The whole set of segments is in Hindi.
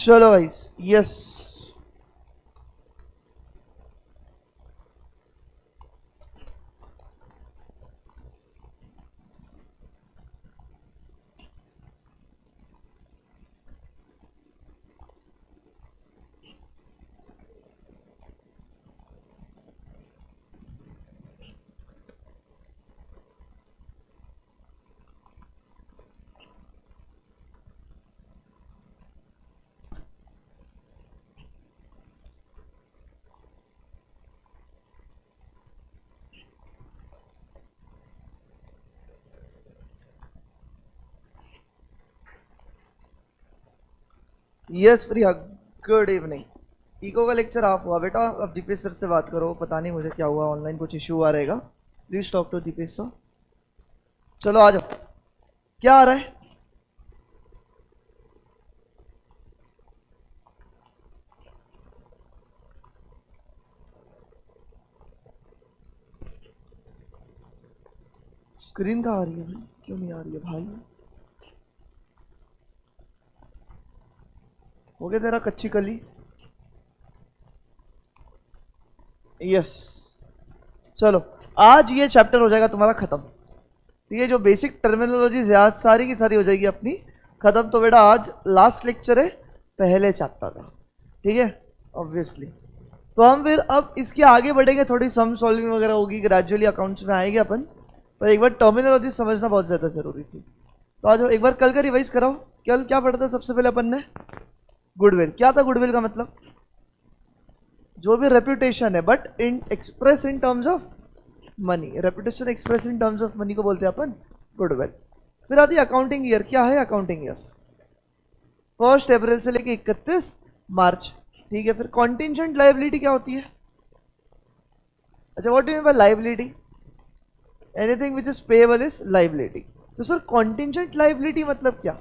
चलो भाई, यस। यस प्रिया, गुड इवनिंग। इको का लेक्चर आप हुआ बेटा, अब दीपेश सर से बात करो। पता नहीं मुझे क्या हुआ, ऑनलाइन कुछ इशू आ रहेगा। Please talk to Deepesh sir. चलो आ जाओ, क्या आ रहा है? स्क्रीन कहाँ आ रही है भाई? क्यों नहीं आ रही है भाई? हो गया तेरा कच्ची कली? यस। चलो, आज ये चैप्टर हो जाएगा तुम्हारा खत्म। ठीक है, जो बेसिक टर्मिनोलॉजी सारी की सारी हो जाएगी अपनी खत्म। तो बेटा आज लास्ट लेक्चर है पहले चैप्टर का, ठीक है, ऑब्वियसली। तो हम फिर अब इसके आगे बढ़ेंगे, थोड़ी सम सॉल्विंग वगैरह होगी, ग्रेजुअली अकाउंट्स में आएंगे अपन। पर एक बार टर्मिनोलॉजी समझना बहुत ज़्यादा जरूरी थी। तो आज एक बार कल का रिवाइज कराओ। कल क्या पढ़ा था सबसे पहले अपन ने? गुडविल। क्या था गुडविल का मतलब? जो भी रेपुटेशन है, but Inn express in terms of money. Reputation express in terms of money को बोलते हैं अपन गुडविल। फिर आती है अकाउंटिंग ईयर। क्या है अकाउंटिंग ईयर? 1 अप्रैल से लेके 31 मार्च। ठीक है, फिर कॉन्टिजेंट लायबिलिटी क्या होती है? अच्छा, what do you mean bye liability? Anything which is payable is liability. तो सर कॉन्टिजेंट लायबिलिटी मतलब क्या?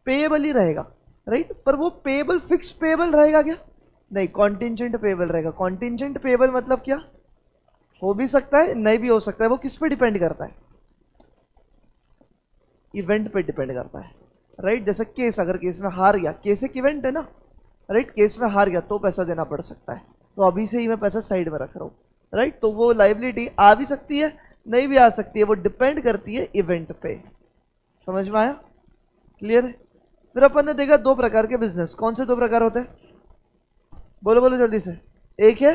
पेएबल ही रहेगा, राइट? पर वो पेएबल फिक्स पेएबल रहेगा क्या? नहीं, कॉन्टिजेंट पेएबल रहेगा। कॉन्टिजेंट पेएबल मतलब क्या? हो भी सकता है, नहीं भी हो सकता है। वो किस पे डिपेंड करता है? इवेंट पे डिपेंड करता है, राइट? जैसे केस, अगर केस में हार गया, केस एक इवेंट है ना, राइट? केस में हार गया तो पैसा देना पड़ सकता है। तो अभी से ही मैं पैसा साइड में रख रहा हूँ, राइट? तो वो लायबिलिटी आ भी सकती है, नहीं भी आ सकती है। वो डिपेंड करती है इवेंट पे। समझ में आया? क्लियर है? फिर अपन ने देखा दो प्रकार के बिजनेस। कौन से दो प्रकार होते हैं? बोलो बोलो जल्दी से। एक है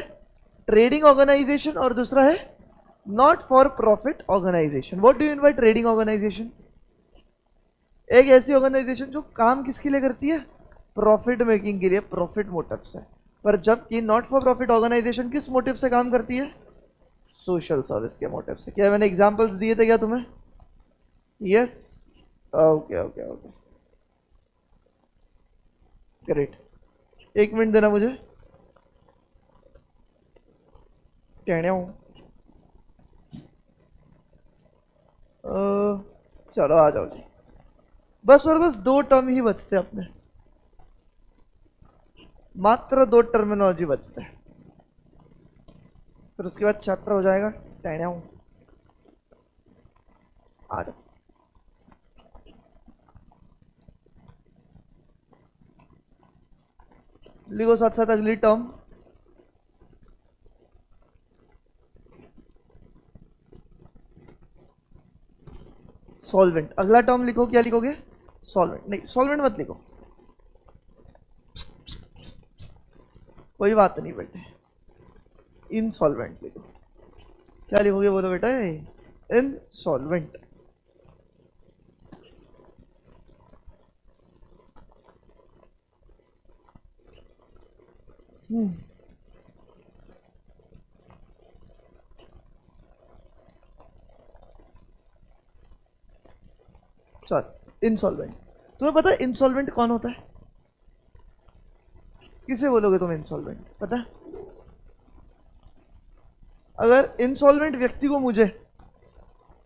ट्रेडिंग ऑर्गेनाइजेशन और दूसरा है not for profit organisation. What do you mean by trading organisation? एक ऐसी ऑर्गेनाइजेशन जो काम किसके लिए करती है? प्रॉफिट मेकिंग के लिए, प्रॉफिट मोटिव से। पर जबकि नॉट फॉर प्रॉफिट ऑर्गेनाइजेशन किस मोटिव से काम करती है? सोशल सर्विस के मोटिव से। क्या मैंने एग्जांपल्स दिए थे क्या तुम्हें? Yes, okay okay okay, great. एक मिनट देना मुझे। कहने हूँ, चलो आ जाओ जी। बस और बस दो टर्म ही बचते हैं अपने, मात्र दो टर्मिनोलॉजी बचते हैं। फिर उसके बाद चैप्टर हो जाएगा। कहने हूँ, आ जाओ। लिखो साथ साथ अगली टर्म। सॉल्वेंट। अगला टर्म लिखो। क्या लिखोगे? सॉल्वेंट। नहीं, सॉल्वेंट मत लिखो, कोई बात नहीं बेटे। इनसॉल्वेंट लिखो। क्या लिखोगे बोलो बेटा? इनसॉल्वेंट। Sorry, insolvent. तुम्हें पता है इंसॉल्वेंट कौन होता है? किसे बोलोगे तुम इंसॉल्वेंट? पता है? अगर इंसॉल्वेंट व्यक्ति को मुझे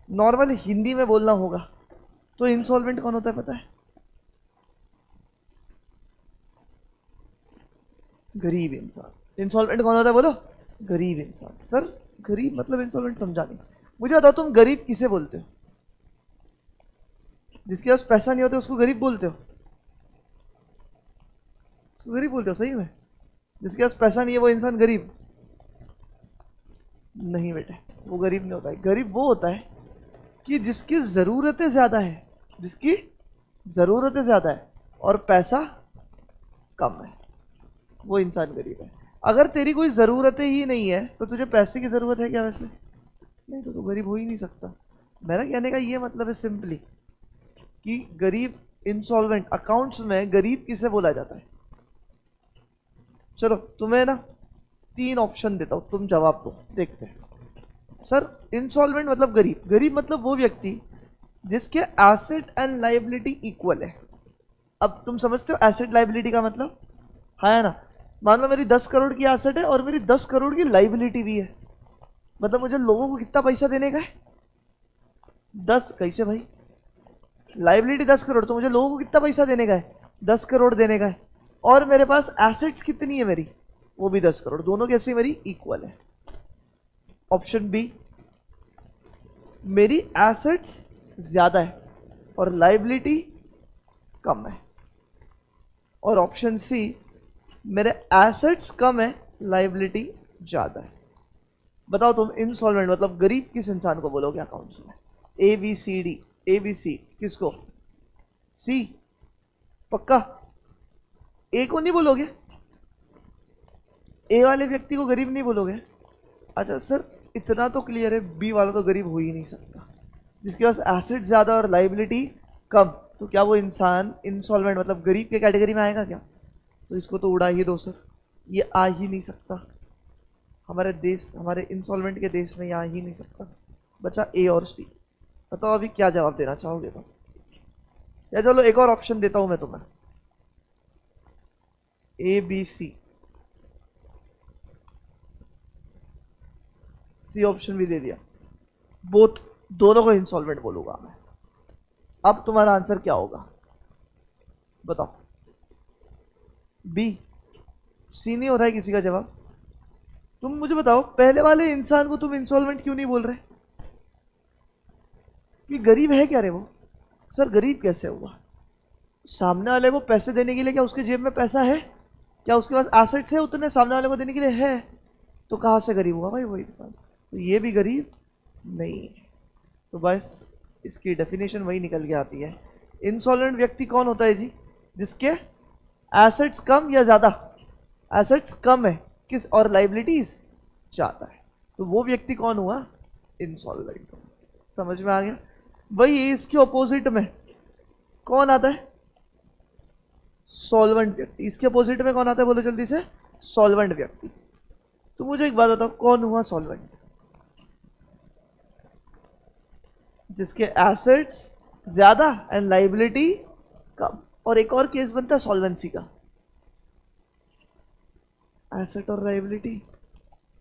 नॉर्मल हिंदी में बोलना होगा तो इंसॉल्वेंट कौन होता है पता है? गरीब इंसान। इंसॉल्वेंट कौन होता है बोलो? गरीब इंसान। सर गरीब मतलब इंसॉल्वेंट समझा नहीं। मुझे बताओ, तुम गरीब किसे बोलते हो? जिसके पास पैसा नहीं होता उसको गरीब बोलते हो? उसको गरीब बोलते हो सही में? जिसके पास पैसा नहीं है वो इंसान गरीब नहीं बेटे, वो गरीब नहीं होता है। गरीब वो होता है कि जिसकी ज़रूरतें ज़्यादा है, जिसकी ज़रूरतें ज़्यादा है और पैसा कम है, वो इंसान गरीब है। अगर तेरी कोई ज़रूरतें ही नहीं है तो तुझे पैसे की ज़रूरत है क्या वैसे? नहीं, तो तू गरीब हो ही नहीं सकता। मेरा कहने का ये मतलब है सिंपली कि गरीब, इंसॉल्वेंट, अकाउंट्स में गरीब किसे बोला जाता है? चलो तुम्हें ना 3 ऑप्शन देता हूं, तुम जवाब दो, देखते हैं। सर इंसॉल्वेंट मतलब गरीब, गरीब मतलब वो व्यक्ति जिसके एसेट एंड लायबिलिटी इक्वल है। अब तुम समझते हो एसेट लायबिलिटी का मतलब? हाँ है ना? मान लो मेरी 10 करोड़ की एसेट है और मेरी 10 करोड़ की लायबिलिटी भी है, मतलब मुझे लोगों को कितना पैसा देने का है? 10। कैसे भाई? लायबिलिटी 10 करोड़ तो मुझे लोगों को कितना पैसा देने का है? 10 करोड़ देने का है। और मेरे पास एसेट्स कितनी है मेरी? वो भी 10 करोड़, दोनों कैसे मेरी इक्वल है। ऑप्शन बी, मेरी एसेट्स ज्यादा है और लायबिलिटी कम है। और ऑप्शन सी, मेरे एसेट्स कम है, लायबिलिटी ज्यादा है। बताओ तुम इंसॉल्वेंट मतलब गरीब किस इंसान को बोलोगे अकाउंट्स में? A B C D, A B C, किसको? सी पक्का? ए को नहीं बोलोगे? ए वाले व्यक्ति को गरीब नहीं बोलोगे? अच्छा सर इतना तो क्लियर है, बी वाला तो गरीब हो ही नहीं सकता। जिसके पास एसेट ज्यादा और लायबिलिटी कम, तो क्या वो इंसान इंसॉल्वेंट मतलब गरीब के कैटेगरी में आएगा क्या? तो इसको तो उड़ा ही दो सर, ये आ ही नहीं सकता। हमारे देश, हमारे इंसॉल्वेंट के देश में ये आ ही नहीं सकता। बचा ए और सी। बताओ अभी क्या जवाब देना चाहोगे तुम? या चलो एक और ऑप्शन देता हूं मैं तुम्हें, ए बी सी। सी ऑप्शन भी दे दिया, बोथ, दोनों को इंसॉल्वेंट बोलूंगा मैं। अब तुम्हारा आंसर क्या होगा बताओ? बी? सी नहीं हो रहा है किसी का जवाब? तुम मुझे बताओ पहले वाले इंसान को तुम इंसॉल्वेंट क्यों नहीं बोल रहे? कि गरीब है क्या रे वो? सर गरीब कैसे हुआ? सामने वाले को पैसे देने के लिए क्या उसके जेब में पैसा है? क्या उसके पास एसेट्स है उतने सामने वाले को देने के लिए? है। तो कहां से गरीब हुआ भाई वो इंसान? तो ये भी गरीब नहीं है। तो बस इसकी डेफिनेशन वही निकल के आती है। इंसॉल्वेंट व्यक्ति कौन होता है जी? जिसके एसेट्स कम या ज्यादा? एसेट्स कम है किस, और लायबिलिटीज ज्यादा है, तो वो व्यक्ति कौन हुआ? इंसॉल्वेंट। समझ में आ गया? वही इसके ऑपोजिट में कौन आता है? सॉल्वेंट व्यक्ति। इसके अपोजिट में कौन आता है बोलो जल्दी से? सॉल्वेंट व्यक्ति। तो मुझे एक बात बताओ, कौन हुआ सॉल्वेंट? जिसके एसेट्स ज्यादा एंड लायबिलिटी कम। और एक और केस बनता है सॉल्वेंसी का, एसेट और लायबिलिटी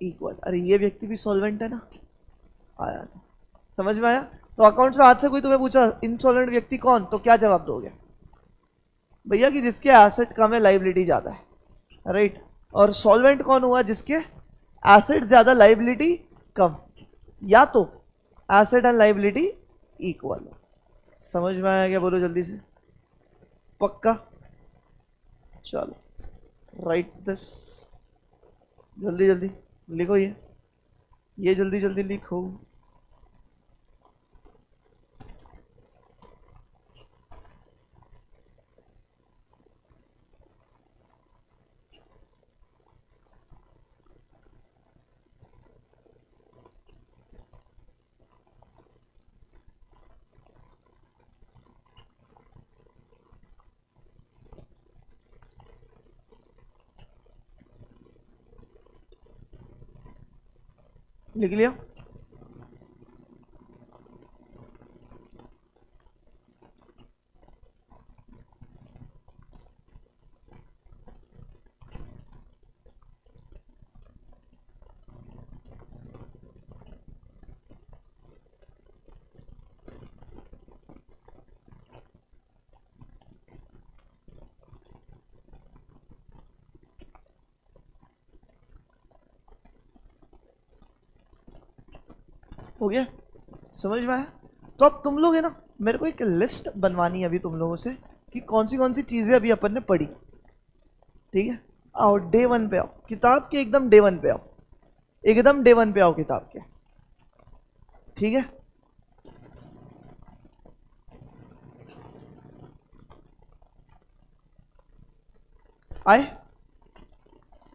इक्वल। अरे ये व्यक्ति भी सॉल्वेंट है ना? आया था, समझ में आया? तो अकाउंट्स में आज से कोई तुम्हें पूछा इंसॉल्वेंट व्यक्ति कौन, तो क्या जवाब दोगे? भैया कि जिसके एसेट कम है लायबिलिटी ज्यादा है, राइट। और सॉल्वेंट कौन हुआ? जिसके एसेट ज्यादा लायबिलिटी कम, या तो एसेट एंड लायबिलिटी इक्वल। समझ में आया क्या बोलो जल्दी से? पक्का? चलो राइट दिस, जल्दी जल्दी लिखो, ये जल्दी जल्दी लिखो। लिख लिया? हो गया? समझ में आया? तो अब तुम लोग है ना, मेरे को एक लिस्ट बनवानी है अभी तुम लोगों से कि कौन सी चीजें अभी अपन ने पढ़ी। ठीक है, आओ डे 1 पे आओ, किताब के एकदम डे 1 पे आओ, एकदम डे 1 पे आओ किताब के, ठीक है। आए,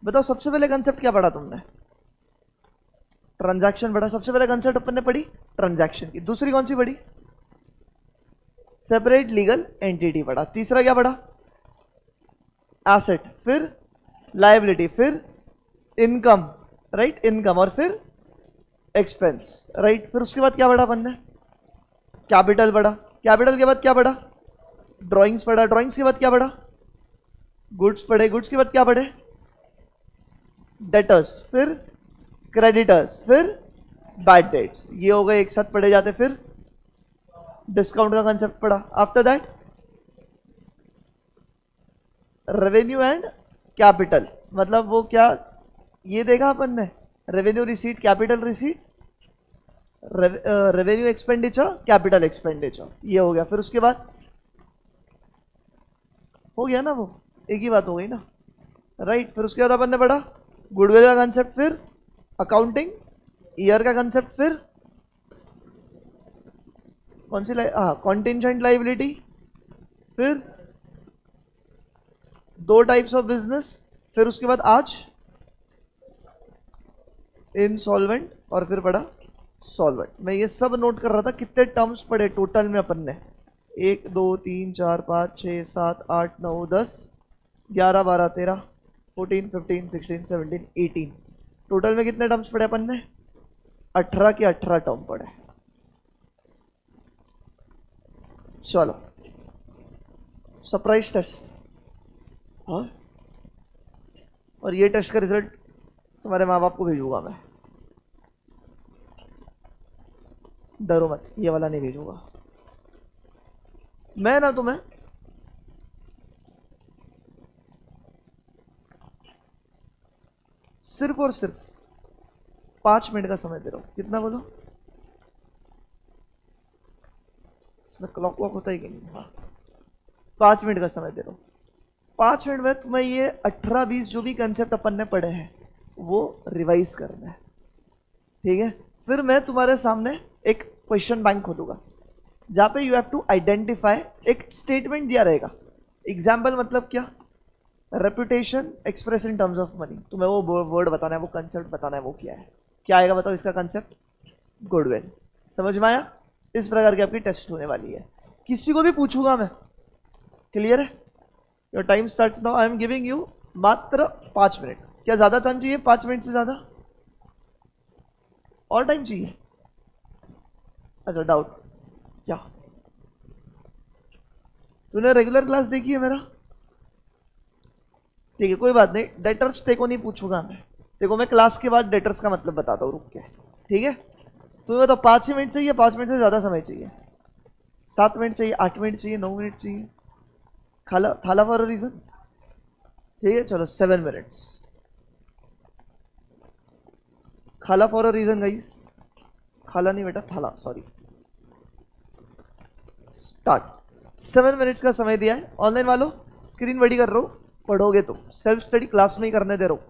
बताओ सबसे पहले कंसेप्ट क्या पढ़ा तुमने? ट्रांजैक्शन पढ़ा, सबसे पहले कंसेप्ट अपन ने पढ़ी ट्रांजैक्शन की। दूसरी कौन सी पढ़ी? सेपरेट लीगल एंटिटी पढ़ा। तीसरा क्या पढ़ा? एसेट, फिर लायबिलिटी, फिर इनकम, राइट, इनकम, और फिर एक्सपेंस, राइट। फिर उसके बाद क्या पढ़ा अपन ने? कैपिटल पढ़ा। कैपिटल के बाद क्या पढ़ा? ड्राइंग्स पढ़ा। ड्राइंग्स के बाद क्या पढ़ा? गुड्स पढ़े। गुड्स के बाद क्या पढ़े? डेटर्स, फिर क्रेडिटर्स, फिर बैड डेट्स। ये हो गए, एक साथ पढ़े जाते। फिर डिस्काउंट का कंसेप्ट पढ़ा। After that revenue and capital, मतलब वो क्या, ये देखा अपन ने, revenue receipt, capital receipt, revenue expenditure, capital expenditure, ये हो गया। फिर उसके बाद हो गया ना, वो एक ही बात हो गई ना, राइट। फिर उसके बाद अपन ने पढ़ा गुडविल का कंसेप्ट, फिर अकाउंटिंग, ईयर का कंसेप्ट, फिर कौन सी कॉन्टिंजेंट लाइबिलिटी, फिर दो टाइप्स ऑफ बिजनेस, फिर उसके बाद आज इनसॉल्वेंट, और फिर पढ़ा सॉल्वेंट। मैं ये सब नोट कर रहा था कितने टर्म्स पढ़े टोटल में अपन ने। 1 2 3 4 5 6 7 8 9 10 11 12 13 14 15 16 17 18, टोटल में कितने टर्म्स पढ़े अपन ने? 18 के 18 टर्म पढ़े। चलो सरप्राइज टेस्ट, और ये टेस्ट का रिजल्ट तुम्हारे माँ बाप को भेजूंगा मैं, डरो मत, ये वाला नहीं भेजूंगा मैं ना तुम्हें। सिर्फ और सिर्फ 5 मिनट का समय दे रहा हूं। कितना बोलो? इसमें क्लॉक वॉक होता ही कि नहीं? हाँ, 5 मिनट का समय दे रहा हूं। 5 मिनट में तुम्हें ये 18-20 जो भी कंसेप्ट अपन ने पढ़े हैं वो रिवाइज करना है, ठीक है। फिर मैं तुम्हारे सामने एक क्वेश्चन बैंक खोलूंगा जहां पे यू हैव टू आइडेंटिफाई, एक स्टेटमेंट दिया रहेगा। एग्जाम्पल मतलब क्या? Reputation express in terms of money, तुम्हें वो वर्ड बताना है, वो कंसेप्ट बताना है, वो क्या है, क्या आएगा बताओ इसका कंसेप्ट? गुडविल। समझ में आया? इस प्रकार की आपकी टेस्ट होने वाली है, किसी को भी पूछूंगा मैं, क्लियर है? Your time starts now, I am giving you मात्र 5 मिनट। क्या ज्यादा टाइम चाहिए? 5 मिनट से ज्यादा और टाइम चाहिए? अच्छा, डाउट क्या? तूने रेगुलर क्लास देखी है मेरा? ठीक है, कोई बात नहीं, डेटर्स तेको नहीं पूछूंगा मैं, देखो मैं क्लास के बाद डेटर्स का मतलब बताता हूँ, रुक के, ठीक है। तुम्हें बताओ 5 ही मिनट चाहिए, 5 मिनट से ज्यादा समय चाहिए, 7 मिनट चाहिए, 8 मिनट चाहिए, 9 मिनट चाहिए? खाला थाला फॉर अ रीजन, ठीक है। चलो 7 मिनट्स, खाला फॉर अ रीजन गाइस, खाला नहीं बेटा, थाला, सॉरी। स्टार्ट। 7 मिनट्स का समय दिया है। ऑनलाइन वालों स्क्रीन बड़ी कर रहा हूं, पढ़ोगे तो सेल्फ स्टडी क्लास में ही करने दे रहा हूं।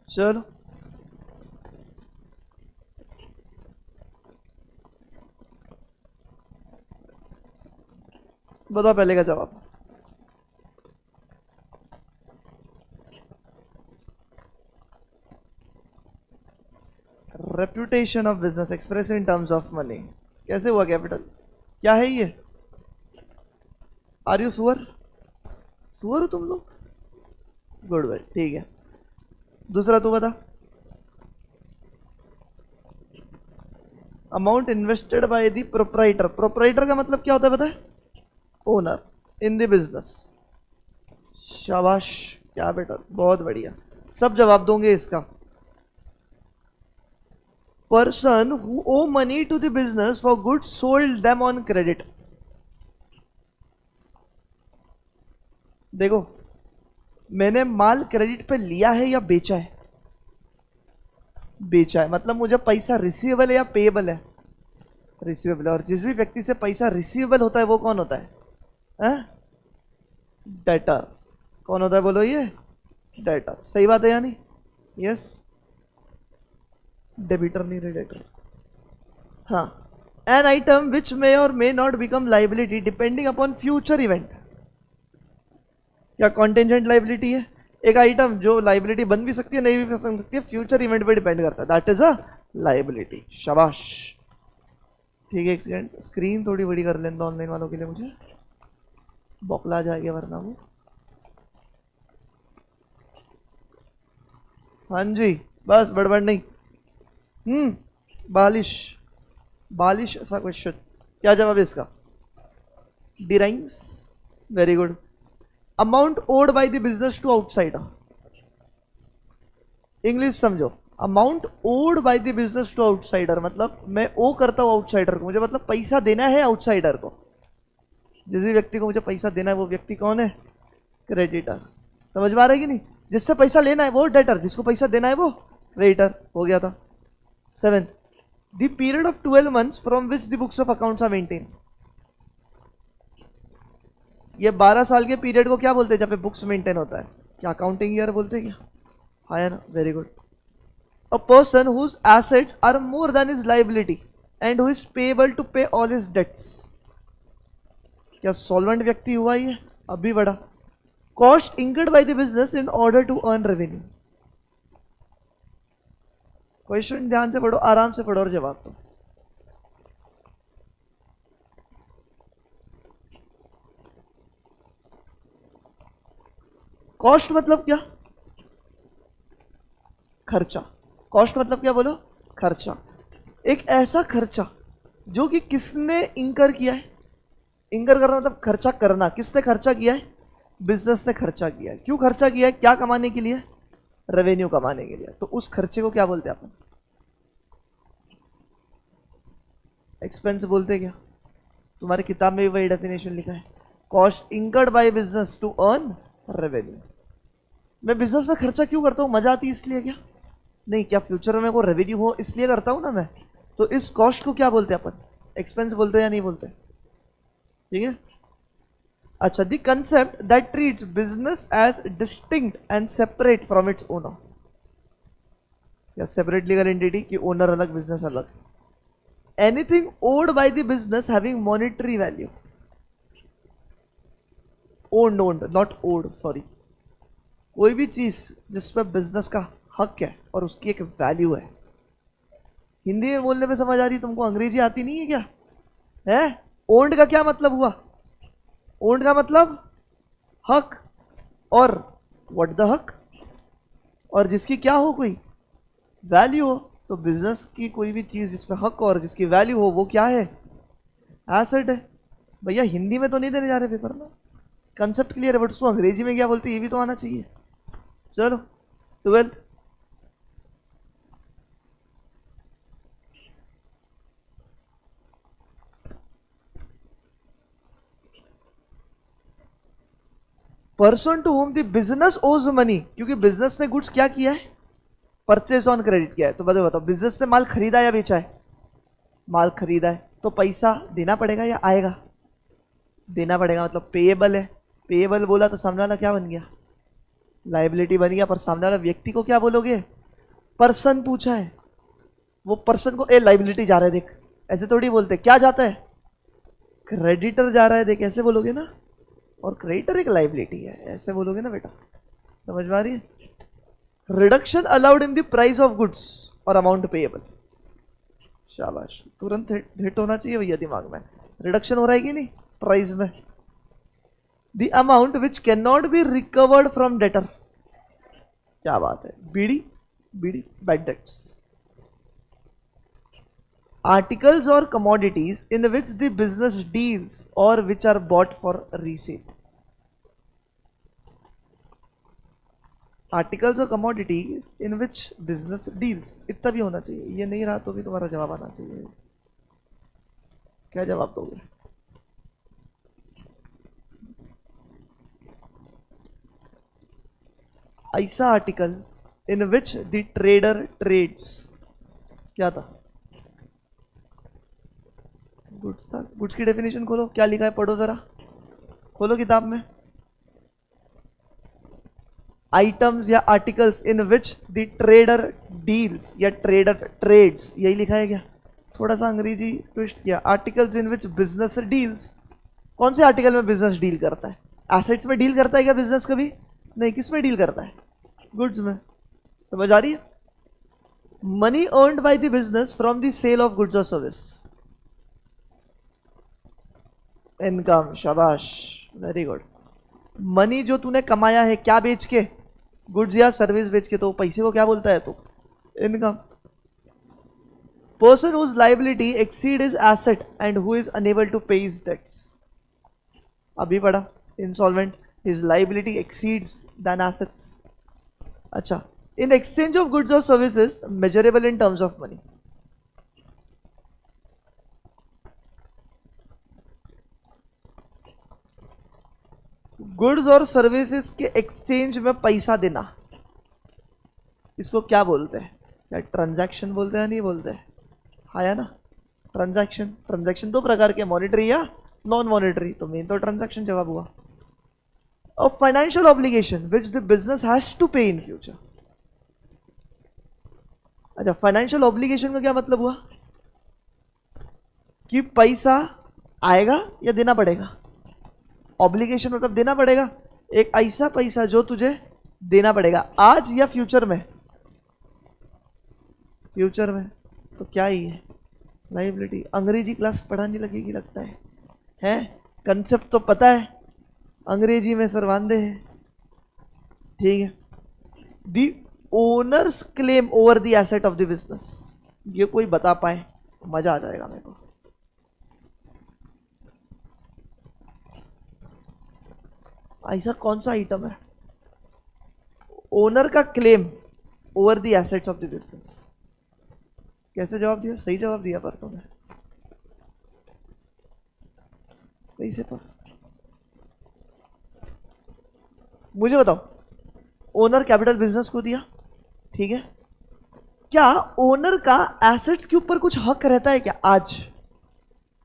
चलो बताओ पहले का जवाब। Reputation of business express in terms of money. कैसे हुआ कैपिटल? क्या है ये? आर यू सुअर? सुअर हो तुम लोग? गुड भाई, ठीक है। दूसरा तू बता। Amount invested by the proprietor. Proprietor का मतलब क्या होता है पता है? Owner in the business. शाबाश, क्या बेटा, बहुत बढ़िया, सब जवाब दोगे इसका। Person who owe money to the business for goods sold them on credit. देखो, मैंने माल क्रेडिट पे लिया है या बेचा है? बेचा है, मतलब मुझे पैसा रिसीवेबल है या पेएबल है? रिसीवेबल है। और जिस भी व्यक्ति से पैसा रिसीवेबल होता है वो कौन होता है? डेटर। कौन होता है बोलो? ये डेटर। सही बात है या नहीं? यस। डेबिटर नहीं, डेटर। हाँ। एन आइटम विच मे और may not become liability depending upon future event. क्या कॉन्टेंजेंट लाइबिलिटी है? एक आइटम जो लाइबिलिटी बन भी सकती है, नहीं भी बन सकती है, फ्यूचर इवेंट पे डिपेंड करता है, दैट इज अ लाइबिलिटी। शाबाश। ठीक है, एक सेकेंड, स्क्रीन थोड़ी बड़ी कर लेना ऑनलाइन वालों के लिए, मुझे बौखला जाएगा वरना वो। हाँ जी, बस बड़बड़ नहीं। बालिश बालिश ऐसा क्वेश्चन। क्या जवाब है इसका? D rhymes. Very good. Amount owed by the business to outsider. English समझो। Amount owed by the business to outsider मतलब मैं ओ करता हूं आउटसाइडर को, मुझे मतलब पैसा देना है आउटसाइडर को। जिस भी व्यक्ति को मुझे पैसा देना है वो व्यक्ति कौन है? क्रेडिटर। समझ में आ रहा है कि नहीं? जिससे पैसा लेना है वो डेटर, जिसको पैसा देना है वो क्रेडिटर। हो गया था। 7, the period of 12 months from which the books of accounts are maintain. ये 12 साल के पीरियड को क्या बोलते हैं जब पे बुक्स मेंटेन होता है? क्या अकाउंटिंग ईयर बोलते हैं क्या? हाँ है ना, very good. A person whose assets are more than his liability and who is payable to pay all his debts. क्या सॉल्वेंट व्यक्ति हुआ ये? अभी बड़ा। Cost incurred by the business in order to earn revenue. Question ध्यान से पढ़ो, आराम से पढ़ो और जवाब दो। कॉस्ट मतलब क्या? खर्चा। कॉस्ट मतलब क्या बोलो? खर्चा। एक ऐसा खर्चा जो कि किसने इंकर किया है? इंकर करना मतलब खर्चा करना। किसने खर्चा किया है? बिजनेस ने खर्चा किया है। क्यों खर्चा किया है? क्या कमाने के लिए? रेवेन्यू कमाने के लिए। तो उस खर्चे को क्या बोलते हैं अपन? एक्सपेंस बोलते क्या? तुम्हारी किताब में भी वही डेफिनेशन लिखा है, cost incurred by business to earn revenue. मैं बिजनेस में खर्चा क्यों करता हूं? मजा आती है इसलिए क्या? नहीं, क्या फ्यूचर में मेरे को रेवेन्यू हो इसलिए करता हूं ना मैं। तो इस कॉस्ट को क्या बोलते हैं अपन? एक्सपेंस बोलते हैं या नहीं बोलते? ठीक है। अच्छा, the concept that treats business as distinct and separate from its owner. या सेपरेट लीगल एंटिटी की ओनर अलग बिजनेस अलग। Anything owed by the business having monetary value. Owned, owned not owed, sorry. कोई भी चीज जिसपे बिजनेस का हक है और उसकी एक वैल्यू है। हिंदी में बोलने पे समझ आ रही तुमको? अंग्रेजी आती नहीं है क्या? है? ओन्ड का क्या मतलब हुआ? ओन्ड का मतलब हक। और व्हाट द हक? और जिसकी क्या हो? कोई वैल्यू हो। तो बिजनेस की कोई भी चीज जिसमें हक और जिसकी वैल्यू हो वो क्या है? एसेट है। भैया हिंदी में तो नहीं देने जा रहे पेपर में, कंसेप्ट क्लियर है, बट उसको अंग्रेजी में क्या बोलते हैं ये भी तो आना चाहिए। चलो 12th। Person to whom the business owes money, क्योंकि बिजनेस ने गुड्स क्या किया है, परचेज ऑन क्रेडिट किया है। तो बताओ बिजनेस ने माल खरीदा या बेचा है, माल खरीदा है, तो पैसा देना पड़ेगा या आएगा, देना पड़ेगा, मतलब पेएबल है। पेएबल बोला तो सामने वाला क्या बन गया, लाइबिलिटी बन गया। पर सामने वाला व्यक्ति को क्या बोलोगे, पर्सन पूछा है, वो पर्सन को ए लाइबिलिटी जा रहा है देख, ऐसे थोड़ी बोलते, क्या जाता है, क्रेडिटर जा रहा है देख, ऐसे बोलोगे ना। और क्रेडिटर एक लाइबिलिटी है, ऐसे बोलोगे ना बेटा, समझ में आ रही है। Reduction allowed in the price of goods और अमाउंट पेएबल, शाबाश, तुरंत हिट होना चाहिए भैया दिमाग में। रिडक्शन हो रहा है कि नहीं प्राइस में। The amount which can not be recovered from debtor, क्या बात है, BD BD bad debts. Articles और commodities in which the business deals और which are bought for resale. Articles और commodities in which business deals, इतना भी होना चाहिए, ये नहीं रहा तो भी तुम्हारा जवाब आना चाहिए। क्या जवाब दोगे, ऐसा article in which the trader trades, क्या था, गुड्स था। गुड्स की डेफिनेशन खोलो, क्या लिखा है पढ़ो जरा, खोलो किताब में। आइटम्स या articles in which the trader deals या ट्रेडर ट्रेड्स, यही लिखा है क्या, थोड़ा सा अंग्रेजी ट्विस्ट किया। Articles in which business deals, कौन से आर्टिकल में बिजनेस डील करता है, एसेट्स में डील करता है क्या बिजनेस कभी, नहीं, किस में डील करता है, गुड्स में, समझ आ रही है। Money earned by the business from the sale of goods और सर्विस, इनकम, शाबाश, वेरी गुड। मनी जो तूने कमाया है क्या बेच के, गुड्स या सर्विस बेच के, तो पैसे को क्या बोलता है तो, income. Person whose liability exceed his asset and who is unable to pay his debts, अभी पढ़ा, insolvent, his liability exceeds than assets. अच्छा, इन एक्सचेंज ऑफ गुड्स और services measurable in terms of money, goods और सर्विसेज के एक्सचेंज में पैसा देना, इसको क्या बोलते हैं, क्या ट्रांजैक्शन बोलते हैं, नहीं बोलते हैं, हाँ या ना, ट्रांजैक्शन। ट्रांजैक्शन दो प्रकार के, मॉनेटरी या नॉन मॉनेटरी, तो मेन तो ट्रांजैक्शन जवाब हुआ। A financial obligation which the business has to pay in future. अच्छा, फाइनेंशियल ऑब्लिगेशन का क्या मतलब हुआ, कि पैसा आएगा या देना पड़ेगा, ऑब्लिगेशन मतलब देना पड़ेगा, एक ऐसा पैसा जो तुझे देना पड़ेगा आज या फ्यूचर में, फ्यूचर में, तो क्या ही है, लाइबिलिटी। अंग्रेजी क्लास पढ़ाने लगेगी लगता है, कंसेप्ट तो पता है, अंग्रेजी में सरवांदे है, ठीक है। The owners claim over the asset of the business, ये कोई बता पाए मजा आ जाएगा मेरे को। ऐसा कौन सा आइटम है, ओनर का claim over the assets of the business, कैसे जवाब दिया, सही जवाब दिया पर तुमने, सही से पर मुझे बताओ, ओनर कैपिटल बिजनेस को दिया, ठीक है, क्या ओनर का एसेट्स के ऊपर कुछ हक रहता है क्या आज,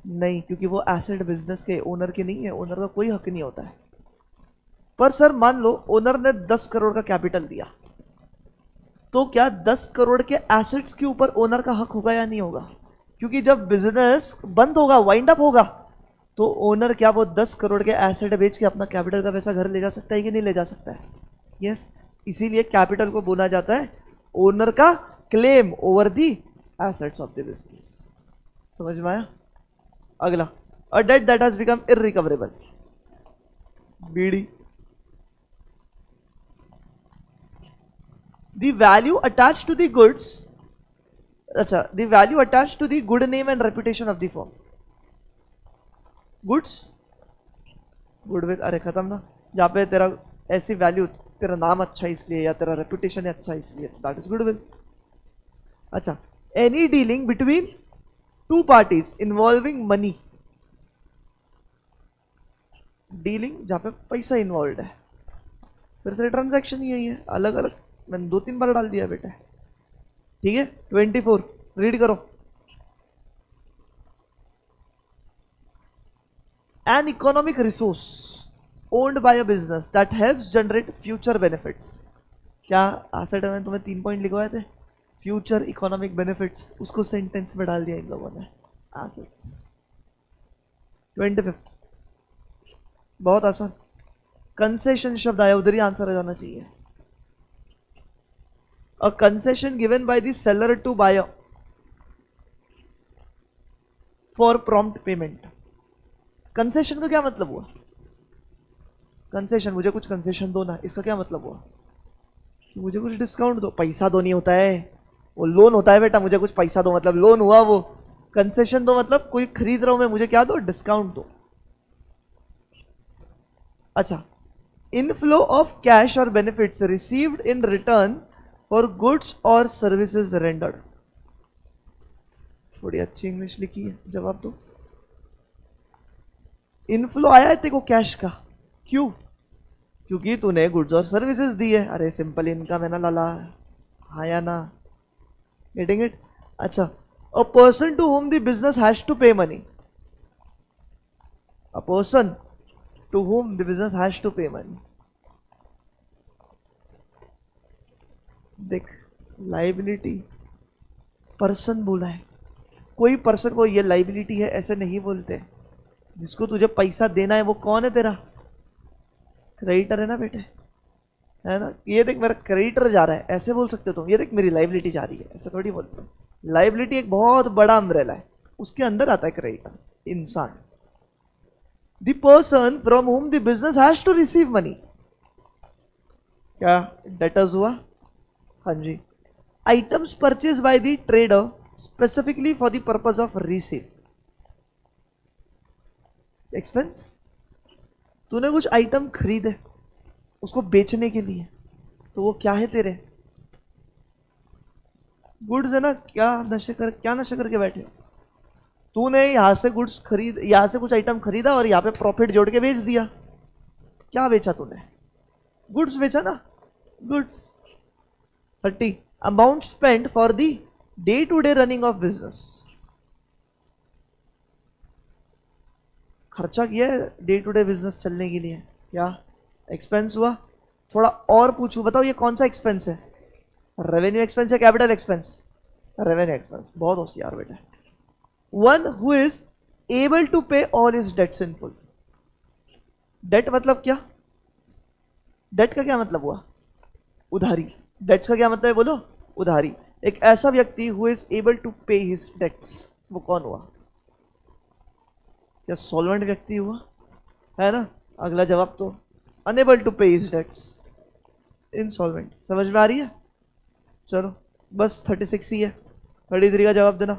नहीं, क्योंकि वो एसेट बिजनेस के ओनर के नहीं है, ओनर का कोई हक नहीं होता है। पर सर मान लो ओनर ने 10 करोड़ का कैपिटल दिया, तो क्या 10 करोड़ के एसेट्स के ऊपर ओनर का हक होगा या नहीं होगा, क्योंकि जब बिजनेस बंद होगा, वाइंड अप होगा, तो ओनर क्या वो 10 करोड़ के एसेट बेच के अपना कैपिटल का पैसा घर ले जा सकता है कि नहीं ले जा सकता है, यस। इसीलिए कैपिटल को बोला जाता है ओनर का claim over the assets of the business, समझ में आया। अगला, a debt that has become irrecoverable, BD. The value attached to the goods, अच्छा, the value attached to the good name and reputation of the firm, goods, goodwill, अरे खत्म ना, जहाँ पे तेरा ऐसी वैल्यू, तेरा नाम अच्छा इसलिए या तेरा रेपुटेशन अच्छा इसलिए, दैट इज गुडविल। अच्छा, any dealing between two parties involving money, dealing जहाँ पे पैसा इन्वॉल्व है, फिर से ट्रांजैक्शन ही है, अलग अलग मैंने 2-3 बार डाल दिया बेटा। ठीक है 24 रीड करो। An economic resource owned by a business that helps generate future benefits. क्या एसेट है, मैंने तुम्हें 3 पॉइंट लिखवाए थे, फ्यूचर इकोनॉमिक बेनिफिट्स, उसको सेंटेंस में डाल दिया इन लोगों ने, एसेट्स। 25 बहुत आसान, कंसेशन शब्द आया उधर ही आंसर आ जाना चाहिए। A concession given by the seller to buyer for prompt payment. Concession का क्या मतलब हुआ? कंसेशन, मुझे कुछ कंसेशन दो ना, इसका क्या मतलब हुआ? मुझे कुछ डिस्काउंट दो। पैसा दो नहीं होता है, वो लोन होता है बेटा। मुझे कुछ पैसा दो मतलब लोन हुआ वो। कंसेशन दो मतलब कोई खरीद रहा हूं मैं, मुझे क्या दो? डिस्काउंट दो। अच्छा, इनफ्लो ऑफ कैश और benefits received in return for goods और सर्विसेज रेंडर्ड। थोड़ी अच्छी इंग्लिश लिखी है, जवाब दो। इनफ्लो आया है तेरे को कैश का, क्यों? क्योंकि तूने गुड्स और सर्विसेज दी है। अरे सिंपल इनकम है ना लाला, हाँ या ना? Getting it? अच्छा, a person to whom the business has to pay money. A person to whom the business has to pay money. देख, लाइबिलिटी पर्सन बोला है, कोई पर्सन को ये लाइबिलिटी है ऐसे नहीं बोलते। जिसको तुझे पैसा देना है वो कौन है तेरा? क्रेडिटर है ना बेटे, है ना? ये देख मेरा क्रेडिटर जा रहा है, ऐसे बोल सकते हो तुम। ये देख मेरी लाइबिलिटी जा रही है, ऐसे थोड़ी बोलते हो। लाइबिलिटी एक बहुत बड़ा अम्ब्रेला है, उसके अंदर आता है क्रेडिटर, इंसान। The person from whom the business has to receive money. क्या डेटर्स हुआ? हाँ जी। Items purchase by the trader specifically for the purpose of resale. Expense, तूने कुछ आइटम खरीदे उसको बेचने के लिए, तो वो क्या है तेरे? गुड्स है ना। क्या नशे करके बैठे हो? तूने यहां से गुड्स खरीद, यहां से कुछ आइटम खरीदा और यहां पे प्रॉफिट जोड़ के बेच दिया। क्या बेचा तूने? गुड्स बेचा ना, goods. 30 amount spend for the day to day running of business. खर्चा किया है डे टू डे बिजनेस चलने के लिए, क्या एक्सपेंस हुआ? थोड़ा और पूछूं, बताओ ये कौन सा एक्सपेंस है? रेवेन्यू एक्सपेंस है, कैपिटल एक्सपेंस? Revenue expense. बहुत होशियार बेटा। One who is able to pay all his debts in full. Debt मतलब क्या? डेट का क्या मतलब हुआ? उधारी। डेट्स का क्या मतलब है बोलो? उधारी। एक ऐसा व्यक्ति who is able to pay his dates, वो कौन हुआ? क्या सॉल्वेंट व्यक्ति हुआ, है ना? अगला जवाब तो enable to pay his dates, insolvent. समझ में आ रही है? चलो बस 36 ही है, 33 का जवाब देना।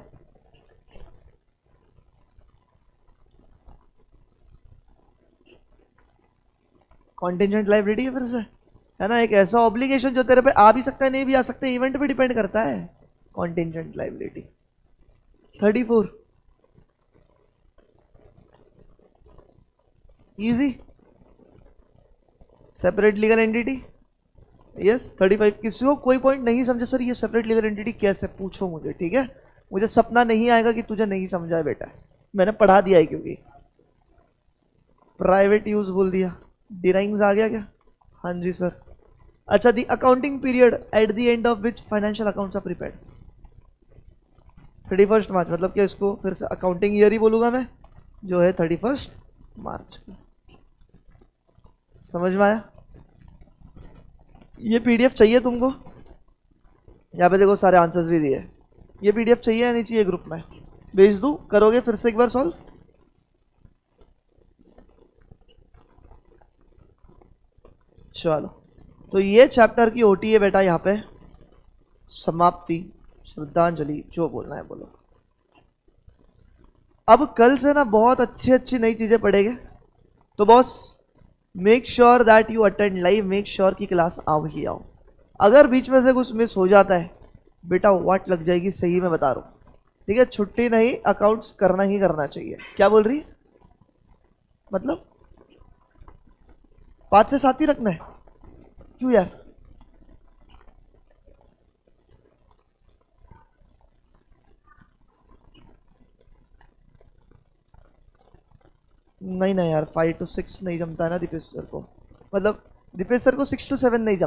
कॉन्टिजेंट लायबिलिटी है फिर से, है ना? एक ऐसा ऑब्लिगेशन जो तेरे पे आ भी सकता है, नहीं भी आ सकता है, इवेंट पे डिपेंड करता है। Contingent liability. 34 easy. Separate legal entity, yes. 35 किसी को कोई पॉइंट नहीं समझे सर ये सेपरेट लीगल एंटिटी कैसे, पूछो मुझे, ठीक है? मुझे सपना नहीं आएगा कि तुझे नहीं समझा है बेटा, मैंने पढ़ा दिया है। क्योंकि प्राइवेट यूज बोल दिया, डिराइंग्स आ गया क्या? हाँ जी सर। अच्छा, the accounting period at the end of which financial accounts are prepared. 31 March, मतलब क्या इसको फिर से अकाउंटिंग ईयर ही बोलूंगा मैं, जो है 31 मार्च की। समझ में आया? ये पीडीएफ चाहिए तुमको? यहाँ पे देखो सारे आंसर्स भी दिए। ये पीडीएफ चाहिए या नहीं चाहिए? ग्रुप में भेज दूं, करोगे फिर से एक बार सॉल्व? चलो, तो ये चैप्टर की ओटी है बेटा, यहाँ पे समाप्ति, श्रद्धांजलि, जो बोलना है बोलो। अब कल से ना बहुत अच्छी अच्छी नई चीजें पढ़ेंगे, तो boss make sure that you attend live, make sure की क्लास आओ ही आओ। अगर बीच में से कुछ मिस हो जाता है बेटा वाट लग जाएगी, सही में बता रहा हूँ, ठीक है? छुट्टी नहीं, अकाउंट्स करना ही करना चाहिए। क्या बोल रही? मतलब 5 से 7 ही रखना है? क्यों यार? नहीं ना यार, 5 to 6 नहीं जमता है ना दीपेश सर को। मतलब दीपेश सर को 6 to 7 नहीं जमता।